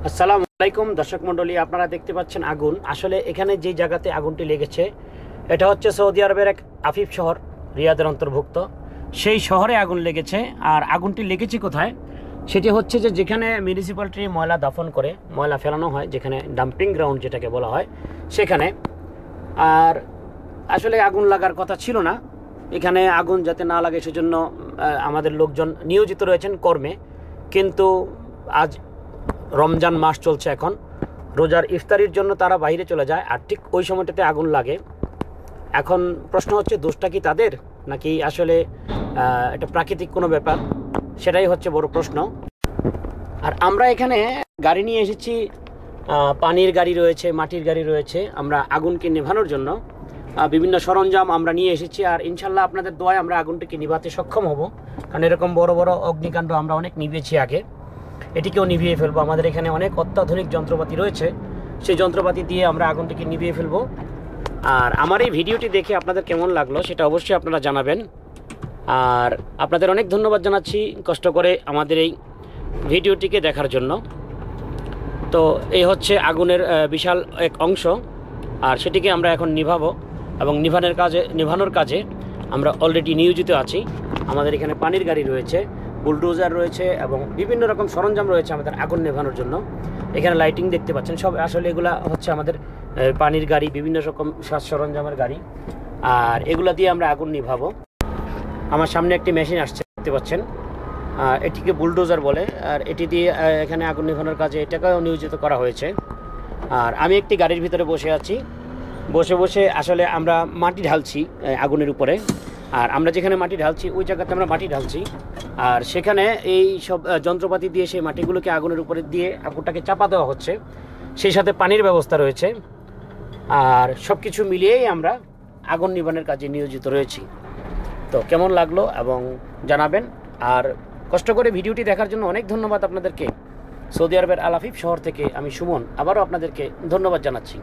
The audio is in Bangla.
আসসালামু আলাইকুম দর্শক মণ্ডলী, আপনারা দেখতে পাচ্ছেন আগুন। আসলে এখানে যে জায়গাতে আগুনটি লেগেছে এটা হচ্ছে সৌদি আরবের এক আফিফ শহর, রিয়াদের অন্তর্ভুক্ত। সেই শহরে আগুন লেগেছে। আর আগুনটি লেগেছে কোথায়? সেটি হচ্ছে যে যেখানে মিউনিসিপ্যালিটি ময়লা দাফন করে, ময়লা ফেলানো হয়, যেখানে ডাম্পিং গ্রাউন্ড যেটাকে বলা হয় সেখানে। আর আসলে আগুন লাগার কথা ছিল না এখানে, আগুন যাতে না লাগে সেজন্য আমাদের লোকজন নিয়োজিত রয়েছেন কর্মে। কিন্তু আজ রমজান মাস চলছে, এখন রোজার ইফতারির জন্য তারা বাইরে চলে যায়, আর ঠিক ওই সময়টাতে আগুন লাগে। এখন প্রশ্ন হচ্ছে দোষটা কি তাদের, নাকি আসলে এটা প্রাকৃতিক কোনো ব্যাপার, সেটাই হচ্ছে বড় প্রশ্ন। আর আমরা এখানে গাড়ি নিয়ে এসেছি, পানির গাড়ি রয়েছে, মাটির গাড়ি রয়েছে। আমরা আগুনকে নেভানোর জন্য বিভিন্ন সরঞ্জাম আমরা নিয়ে এসেছি। আর ইনশাল্লাহ আপনাদের দোয়ায় আমরা আগুনটিকে নিভাতে সক্ষম হব, কারণ এরকম বড় বড় অগ্নিকাণ্ড আমরা অনেক নিভিয়েছি আগে, এটিকেও নিভিয়ে ফেলবো। আমাদের এখানে অনেক অত্যাধুনিক যন্ত্রপাতি রয়েছে, সেই যন্ত্রপাতি দিয়ে আমরা আগুনটিকে নিভিয়ে ফেলবো। আর আমার এই ভিডিওটি দেখে আপনাদের কেমন লাগলো সেটা অবশ্যই আপনারা জানাবেন। আর আপনাদের অনেক ধন্যবাদ জানাচ্ছি কষ্ট করে আমাদের এই ভিডিওটিকে দেখার জন্য। তো এই হচ্ছে আগুনের বিশাল এক অংশ, আর সেটিকে আমরা এখন নিভাবো, এবং নিভানোর কাজে আমরা অলরেডি নিয়োজিত আছি। আমাদের এখানে পানির গাড়ি রয়েছে, বুলডোজার রয়েছে, এবং বিভিন্ন রকম সরঞ্জাম রয়েছে আমাদের আগুন নেভানোর জন্য। এখানে লাইটিং দেখতে পাচ্ছেন, সব আসলে এগুলা হচ্ছে আমাদের পানির গাড়ি, বিভিন্ন রকম সাজ সরঞ্জামের গাড়ি। আর এগুলা দিয়ে আমরা আগুন নিভাবো। আমার সামনে একটি মেশিন আসছে দেখতে পাচ্ছেন, এটিকে বুলডোজার বলে। আর এটি দিয়ে এখানে আগুন নেভানোর কাজে এটাকেও নিয়োজিত করা হয়েছে। আর আমি একটি গাড়ির ভিতরে বসে আছি, বসে বসে আসলে আমরা মাটি ঢালছি আগুনের উপরে। আর আমরা যেখানে মাটি ঢালছি ওই জায়গাতে আমরা মাটি ঢালছি, আর সেখানে এই সব যন্ত্রপাতি দিয়ে সেই মাটিগুলোকে আগুনের উপরে দিয়ে আগুনটাকে চাপা দেওয়া হচ্ছে। সেই সাথে পানির ব্যবস্থা রয়েছে। আর সব কিছু মিলিয়েই আমরা আগুন নিবানের কাজে নিয়োজিত রয়েছি। তো কেমন লাগলো এবং জানাবেন। আর কষ্ট করে ভিডিওটি দেখার জন্য অনেক ধন্যবাদ আপনাদেরকে। সৌদি আরবের আল আফিফ শহর থেকে আমি সুমন আবারও আপনাদেরকে ধন্যবাদ জানাচ্ছি।